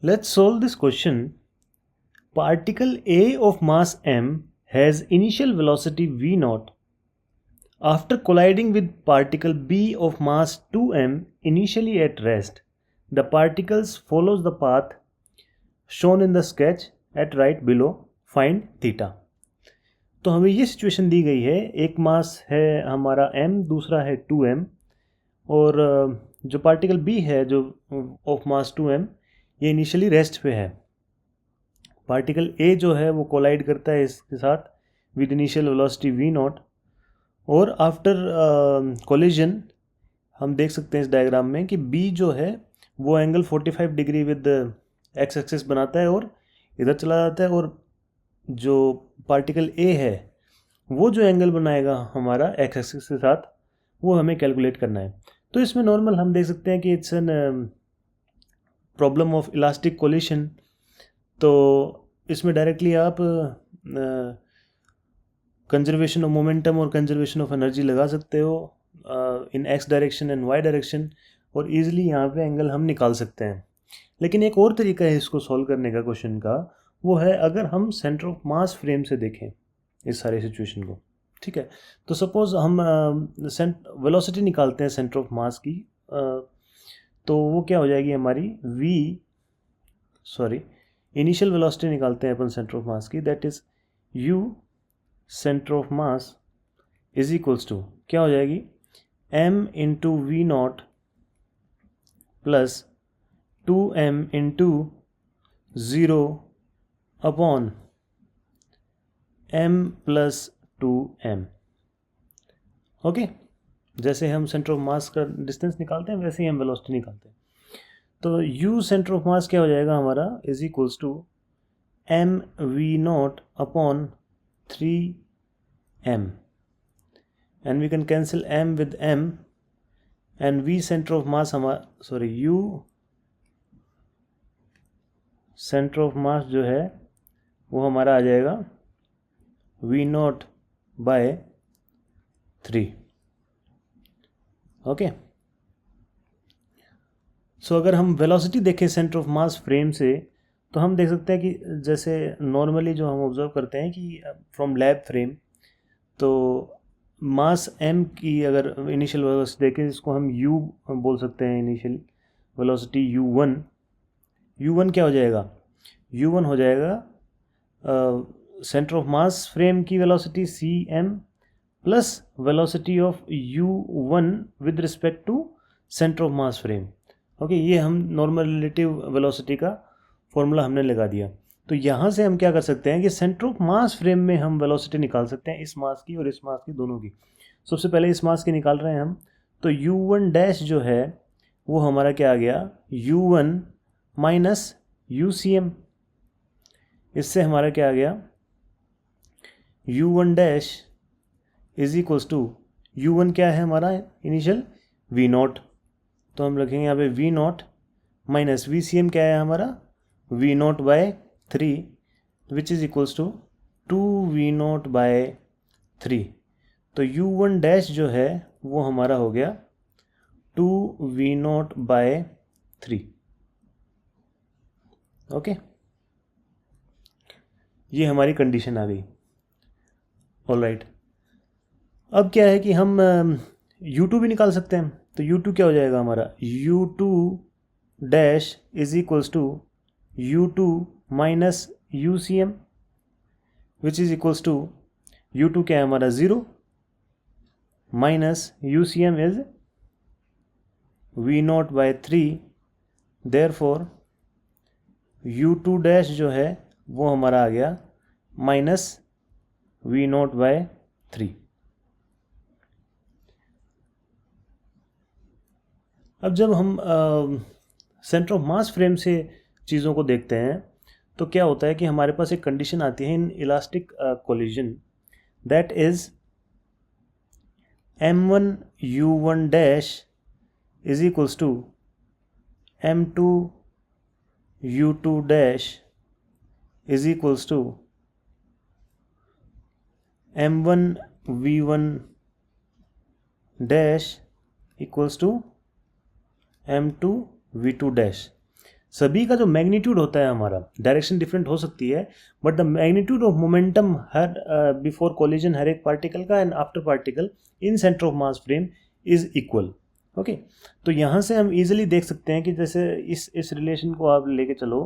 Let's solve this question. Particle A of mass m has initial velocity v naught. After colliding with particle B of mass 2m initially at rest, the particles follows the path shown in the sketch at right below. Find theta. तो हमें ये situation दी गई है, एक मास है हमारा m, दूसरा है 2m, और जो पार्टिकल B है जो ऑफ मास 2m ये इनिशियली रेस्ट पे है. पार्टिकल A जो है वो कोलाइड करता है इसके साथ with initial velocity v not, और आफ्टर कोलिजन हम देख सकते हैं इस डायग्राम में कि B जो है वो angle 45 degree with x axis बनाता है और इधर चला जाता है, और जो पार्टिकल A है वो जो एंगल बनाएगा हमारा एक्स एक्सिस के साथ वो हमें कैलकुलेट करना है. तो इसमें नॉर्मल हम देख सकते हैं कि it's an problem of elastic collision. तो इसमें डायरेक्टली आप कंजर्वेशन ऑफ मोमेंटम और कंजर्वेशन ऑफ एनर्जी लगा सकते हो in X direction and Y direction, और ईजिली यहाँ पे एंगल हम निकाल सकते हैं. लेकिन एक और तरीका है इसको सॉल्व करने का क्वेश्चन का, वो है अगर हम सेंटर ऑफ मास फ्रेम से देखें इस सारे सिचुएशन को. ठीक है, तो सपोज हम वेलोसिटी निकालते हैं सेंटर ऑफ मास की, तो वो क्या हो जाएगी हमारी इनिशियल वेलोसिटी निकालते हैं अपन सेंटर ऑफ मास की, that is u centre of mass is equals to क्या हो जाएगी, m into V not plus 2m into 0 upon m plus 2m. Okay, जैसे हम सेंटर ऑफ मास का डिस्टेंस निकालते हैं वैसे ही हम वेलोसिटी निकालते हैं. तो u सेंटर ऑफ मास क्या हो जाएगा हमारा is equals to m v not upon 3m, and we can cancel m with m, and v centre of mass हमारा u सेंटर ऑफ मास जो है वो हमारा आ जाएगा v नॉट बाय 3. ओके, सो अगर हम वेलोसिटी देखें सेंटर ऑफ मास फ्रेम से तो हम देख सकते हैं कि जैसे नॉर्मली जो हम ऑब्जर्व करते हैं कि फ्रॉम लैब फ्रेम, तो मास m की अगर इनिशियल वेलोसिटी देखें इसको हम u बोल सकते हैं. इनिशियल वेलोसिटी u1 क्या हो जाएगा, u1 हो जाएगा सेंटर ऑफ मास फ्रेम की velocity cm plus velocity of u1 with respect to centre of mass frame. Okay, ये हम नॉर्मल रिलेटिव वेलोसिटी का फॉर्मूला हमने लगा दिया. तो यहाँ से हम क्या कर सकते हैं कि सेंटर ऑफ मास फ्रेम में हम वेलोसिटी निकाल सकते हैं इस मास की और इस मास की, दोनों की. सबसे पहले इस मास की निकाल रहे हैं हम, तो u1 डैश जो है वो हमारा क्या आ गया, u1 माइनस ucm. इससे हमारा क्या आ गया, u1 dash is equals to u1 क्या है हमारा इनिशियल v नॉट, तो हम लिखेंगे यहाँ पे v नॉट माइनस vcm क्या है हमारा v not by 3, which is equals to 2v not by 3. तो u1 डैश जो है वो हमारा हो गया 2v नॉट बाय 3. ओके, ये हमारी कंडीशन आ गई. ऑलराइट, अब क्या है कि हम u2 भी निकाल सकते हैं. तो u2 क्या हो जाएगा हमारा, u2 dash is equals to u2 minus ucm, which is equals to u2 क्या है हमारा 0 minus ucm is v not by 3. Therefore u2 dash जो है वो हमारा आ गया माइनस v नॉट बाय 3. अब जब हम सेंटर ऑफ मास फ्रेम से चीज़ों को देखते हैं तो क्या होता है कि हमारे पास एक कंडीशन आती है in elastic collision, that is m1 u1 dash is equals to m2 u2 dash is equals to m1 v1 dash equals to m2 v2 dash. सभी का जो मैग्नीट्यूड होता है हमारा, डायरेक्शन डिफरेंट हो सकती है but the magnitude of momentum हर बिफोर कोलिजन हर एक पार्टिकल का and after particle in centre of mass frame is equal. Okay, तो यहाँ से हम इजीली देख सकते हैं कि जैसे इस रिलेशन को आप लेके चलो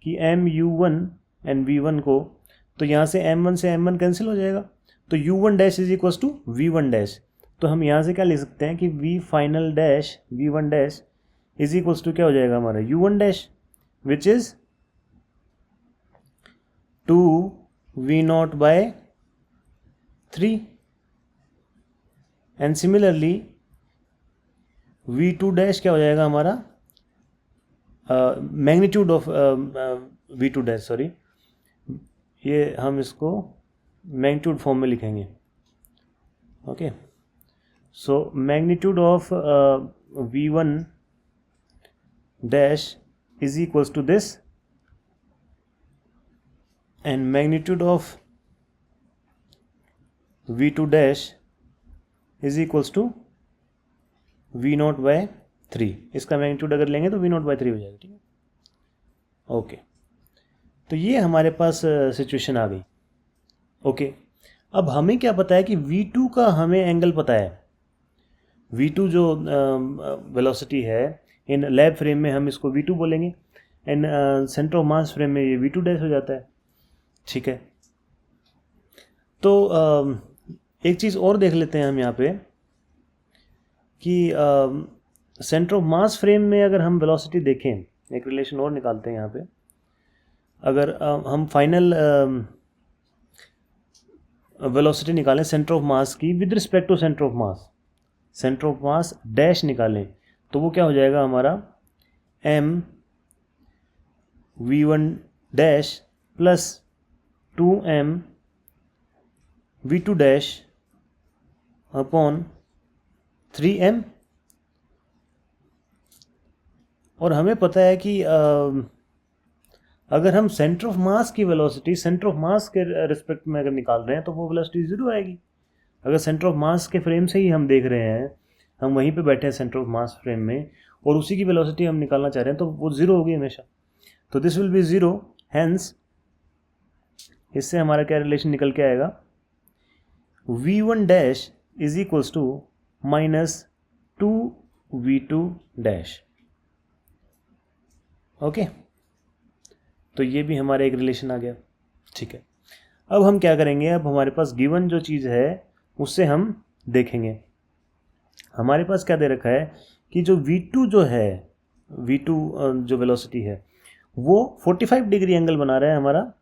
कि mu1 एंड v1 को, तो यहाँ से m1 से m1 कैंसिल हो जाएगा, तो u1 dash is equal to v1 dash. तो हम यहाँ से क्या लिख सकते हैं कि v final dash v1 dash is equals to क्या हो जाएगा हमारा u1 dash which is 2v0 by 3 and similarly v2 dash क्या हो जाएगा हमारा magnitude of v2 dash, sorry ये हम इसको मैग्नीट्यूड फॉर्म में लिखेंगे। Okay, so magnitude of v1 dash is equals to this and magnitude of v2 dash is equals to v0 by 3। इसका मैग्नीट्यूड अगर लेंगे तो v0 by 3 हो जाएगा, ठीक है। ओके, तो ये हमारे पास सिचुएशन आ गई। ओके, अब हमें क्या पता है कि v2 का हमें एंगल पता है। v2 जो वेलोसिटी है इन लैब फ्रेम में हम इसको v2 बोलेंगे and centre of mass frame में ये v2 डैश हो जाता है, ठीक है। तो एक चीज़ और देख लेते हैं हम यहाँ पे कि सेंटर ऑफ मास फ्रेम में अगर हम वेलोसिटी देखें, एक रिलेशन और निकालते हैं यहाँ पे। अगर हम फाइनल वेलोसिटी निकालें सेंटर ऑफ मास की with respect to centre of mass, centre of mass dash निकालें, तो वो क्या हो जाएगा हमारा m v1 dash plus 2m v2 dash upon 3m। और हमें पता है कि अगर हम सेंटर ऑफ मास की वेलोसिटी सेंटर ऑफ मास के रिस्पेक्ट में अगर निकाल रहे हैं तो वो वेलोसिटी ज़ीरो आएगी। अगर सेंटर ऑफ मास के फ्रेम से ही हम देख रहे हैं, हम वहीं पे बैठे हैं सेंटर ऑफ मास फ्रेम में और उसी की वेलोसिटी हम निकालना चाह रहे हैं, तो वो ज़ीरो होगी हमेशा। तो this will be zero, hence इससे हमारा क्या रिलेशन निकल के आएगा, v1 dash is equals to minus 2v2 dash. Okay, तो ये भी हमारा एक रिलेशन आ गया, ठीक है। अब हम क्या करेंगे, अब हमारे पास गिवन जो चीज़ है उससे हम देखेंगे। हमारे पास क्या दे रखा है कि जो v2 जो है, v2 जो वेलोसिटी है वो 45 डिग्री एंगल बना रहा है हमारा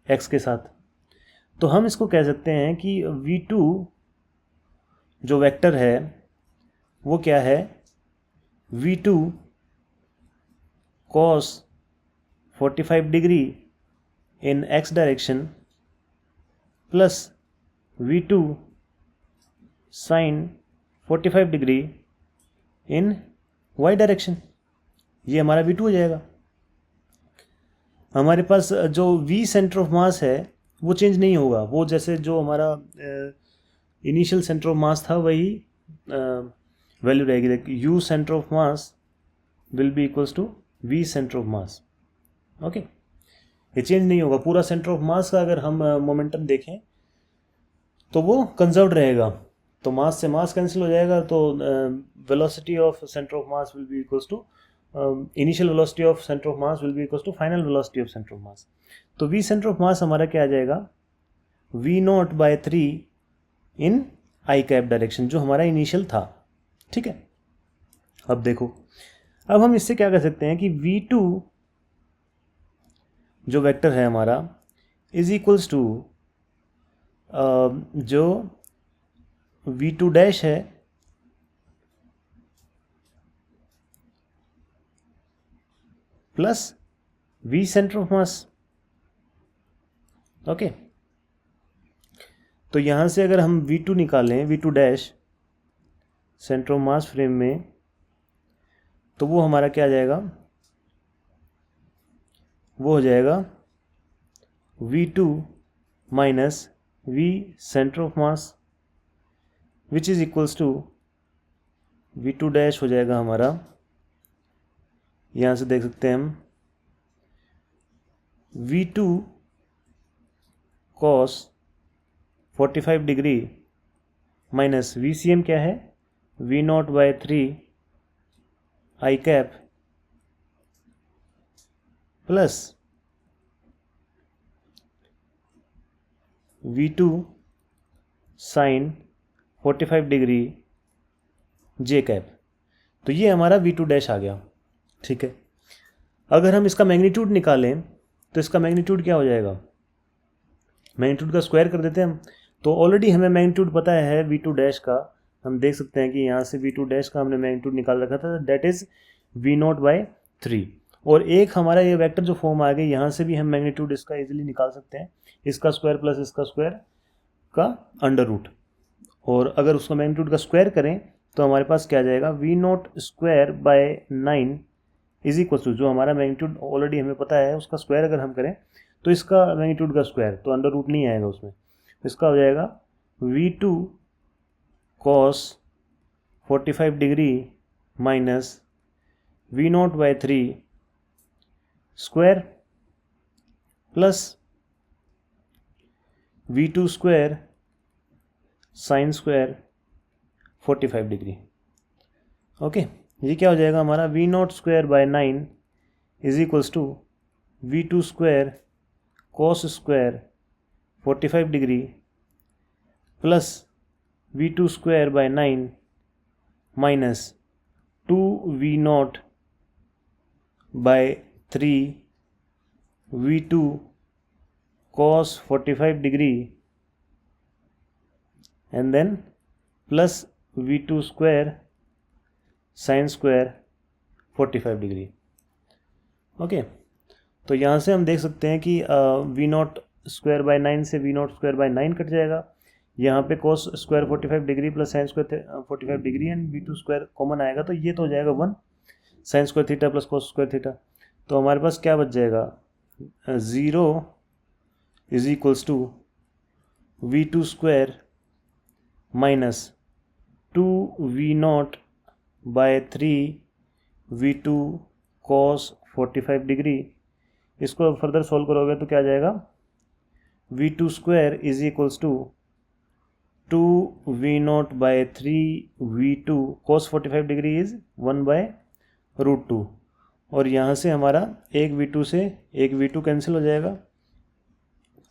x के साथ। तो हम इसको कह सकते हैं कि v2 जो वेक्टर है वो क्या है, v2 cos 45 degree in x direction plus v2 sin 45 degree in y direction, ये हमारा v2 हो जाएगा। हमारे पास जो v सेंटर ऑफ मास है वो चेंज नहीं होगा, वो जैसे जो हमारा इनिशियल सेंटर ऑफ मास था वही वैल्यू रहेगी। देखिए u centre of mass will be equals to v centre of mass. Okay, ये चेंज नहीं होगा। पूरा सेंटर ऑफ मास का अगर हम मोमेंटम देखें तो वो कंजर्व रहेगा, तो मास से मास कैंसिल हो जाएगा, तो velocity of centre of mass will be equals to initial velocity of centre of mass will be equals to final velocity of centre of mass. तो v सेंटर ऑफ मास हमारा क्या आ जाएगा, v0 by 3 in i cap direction, जो हमारा initial था, ठीक है। अब देखो, अब हम इससे क्या कर सकते हैं कि v2 जो वेक्टर है हमारा इज इक्वल्स टू जो v2 डैश है plus v centre of mass. Okay, तो यहां से अगर हम v2 निकालें, v2 dash centre of mass frame में, तो वो हमारा क्या आ जाएगा, वो हो जाएगा v2 minus v centre of mass which is equals to v2 dash हो जाएगा हमारा यहाँ से देख सकते हैं हम V2 cos 45 degree minus VCM क्या है, V0 by 3 I cap plus V2 sine 45 degree J cap. तो ये हमारा V2 डैश आ गया। ठीक है, अगर हम इसका मैग्नीट्यूड निकालें तो इसका मैग्नीट्यूड क्या हो जाएगा, मैग्नीट्यूड का स्क्वायर कर देते हैं हम। तो ऑलरेडी हमें मैग्नीट्यूड पता है V2 डैश का, हम देख सकते हैं कि यहाँ से V2 डैश का हमने मैग्नीट्यूड निकाल रखा था, दैट इज़ V0 बाय 3। और एक हमारा ये वेक्टर जो फॉर्म आ गई, यहाँ से भी हम मैग्नीट्यूड इसका इजीली निकाल सकते हैं, इसका स्क्वायर प्लस इसका स्क्वायर का अंडर रूट। और अगर उसका मैग्नीट्यूड का स्क्वायर करें तो हमारे पास क्या आ जाएगा, V0 square by 9 is equal to, जो हमारा मैग्नीट्यूड ऑलरेडी हमें पता है उसका स्क्वायर अगर हम करें तो इसका मैग्नीट्यूड का स्क्वायर, तो अंडर रूट नहीं आएगा उसमें, इसका हो जाएगा V2 cos 45 degree minus V0 by 3 square plus V2 square sine square 45 degree. Okay, ये क्या हो जाएगा हमारा, V0 square by 9 is equals to V2 square cos square 45 degree plus V2 square by 9 minus 2V0 by 3 V2 cos 45 degree and then plus V2 square sine square 45 degree. Okay, तो यहाँ से हम देख सकते हैं कि V0 स्क्वायर बाय 9 से V0 square by 9 cut जाएगा, यहाँ पे cos square 45 degree plus sine square 45 degree and V2 square common आएगा, तो ये तो हो जाएगा 1 sine square theta plus cos square theta. तो हमारे पास क्या बच जाएगा, 0 is equals to V2 square minus 2V0 by 3 V2 cos 45 degree. इसको फर्दर सॉल्व करोगे तो क्या आ जाएगा, V2 square is equals to 2V0 by 3 V2 cos 45 degree is 1 by root 2। और यहाँ से हमारा एक V2 से एक V2 कैंसिल हो जाएगा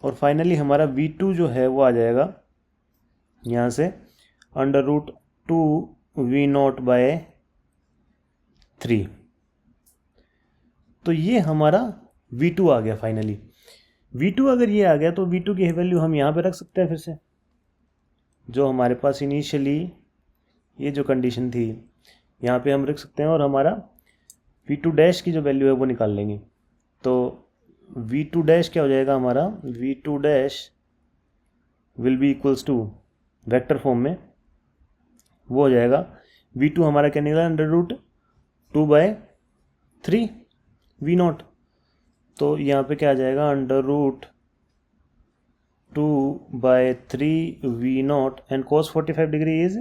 और फाइनली हमारा V2 जो है वो आ जाएगा यहाँ से अंडर रूट 2V0 बाय 3। तो ये हमारा V2 आ गया फाइनली। V2 अगर ये आ गया तो V2 की वैल्यू हम यहाँ पे रख सकते हैं फिर से, जो हमारे पास इनिशियली ये जो कंडीशन थी यहाँ पे हम रख सकते हैं और हमारा V2 डैश की जो वैल्यू है वो निकाल लेंगे। तो V2 डैश क्या हो जाएगा हमारा, V2 dash will be equals to vector form में वो हो जाएगा, V2 हमारा क्या निकला, अंडर रूट 2 बाय 3 V0। तो यहाँ पे क्या आ जाएगा, under root 2 by 3 V0 and cos 45 degree is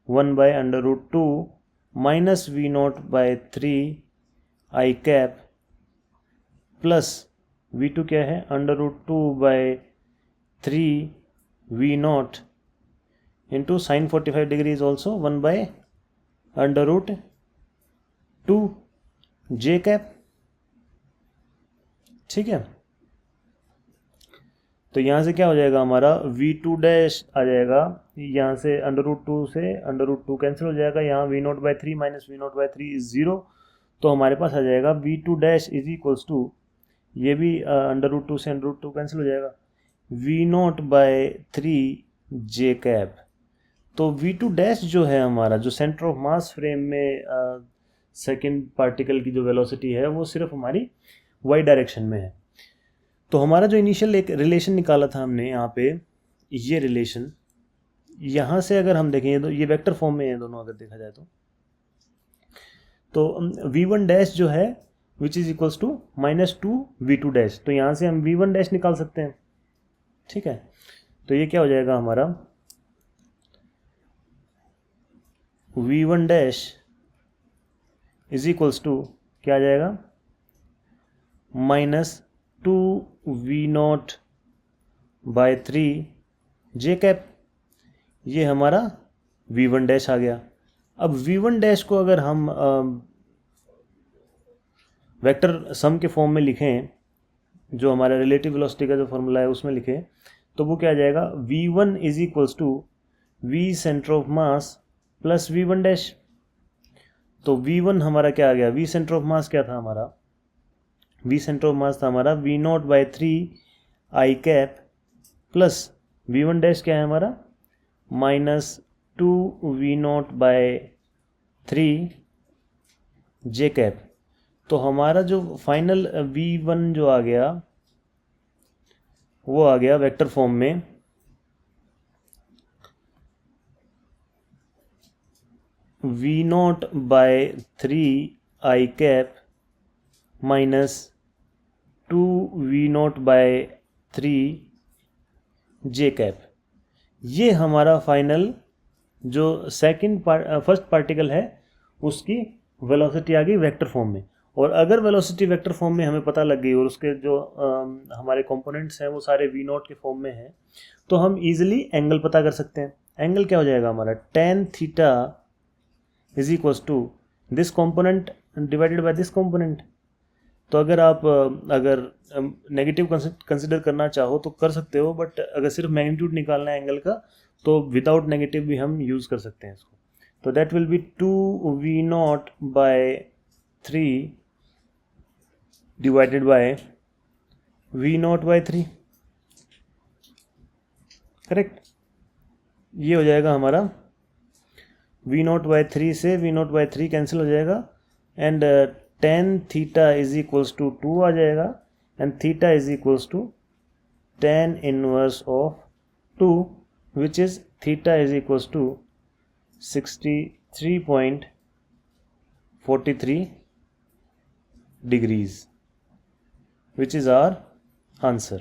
1 by under root 2 minus V0 by 3 I cap plus V2 क्या है, under root 2 by 3 V0 into sine 45 degree is also 1 by under root 2 J cap. ठीक है, तो यहाँ से क्या हो जाएगा हमारा, V2 डैश आ जाएगा, यहाँ से अंडर रूट 2 से अंडर रूट 2 कैंसिल हो जाएगा, यहाँ V0 by 3 minus V0 by 3 is 0। तो हमारे पास आ जाएगा V2 dash is equals to, ये भी अंडर रूट 2 से अंडर रूट 2 कैंसिल हो जाएगा, V0 बाय 3 J कैप। तो V2 डैश जो है हमारा, जो सेंटर ऑफ मास फ्रेम में सेकेंड पार्टिकल की जो वेलोसिटी है वो सिर्फ हमारी वाई डायरेक्शन में है। तो हमारा जो इनिशियल एक रिलेशन निकाला था हमने यहाँ पे, ये रिलेशन यहाँ से अगर हम देखें तो ये वेक्टर फॉर्म में है दोनों, अगर देखा जाए तो V1 डैश जो है which is equals to -2 V2 dash, तो यहाँ से हम V1 डैश निकाल सकते हैं। ठीक है, तो ये क्या हो जाएगा हमारा, V1 dash is equals to क्या आ जाएगा, -2v0/3 जे कैप, ये हमारा v1 डैश आ गया। अब v1 डैश को अगर हम वेक्टर सम के फॉर्म में लिखें, जो हमारा रिलेटिव वेलोसिटी का जो फॉर्मूला है उसमें लिखें, तो वो क्या आ जाएगा, v1 is equals to v centre of mass plus v1 dash. तो v1 हमारा क्या आ गया, v सेंटर ऑफ मास क्या था हमारा, v सेंटर ऑफ मास था हमारा v0/3 आई कैप प्लस v1 डैश क्या है हमारा, -2v0/3 जे कैप। तो हमारा जो फाइनल v1 जो आ गया वो आ गया वेक्टर फॉर्म में v0/3 आई कैप -2v0/3 जे कैप। ये हमारा फाइनल जो फर्स्ट पार्टिकल है उसकी वेलोसिटी आ गई वेक्टर फॉर्म में। और अगर वेलोसिटी वेक्टर फॉर्म में हमें पता लग गई और उसके जो हमारे कंपोनेंट्स हैं वो सारे v0 के फॉर्म में हैं, तो हम इजीली एंगल पता कर सकते हैं। एंगल क्या हो जाएगा हमारा, tan theta is equals to this component divided by this component. तो अगर आप नेगेटिव कंसिडर करना चाहो तो कर सकते हो, बट अगर सिर्फ मैग्नीट्यूड निकालना है एंगल का तो विदाउट नेगेटिव भी हम यूज़ कर सकते हैं इसको। तो that will be 2v0/3 divided by v0/3, correct. ये हो जाएगा हमारा v0/3 से v0/3 कैंसिल हो जाएगा and tan theta is equals to 2 आ जाएगा and theta is equals to tan inverse of 2 which is theta is equals to 63.43 degrees, which is our answer.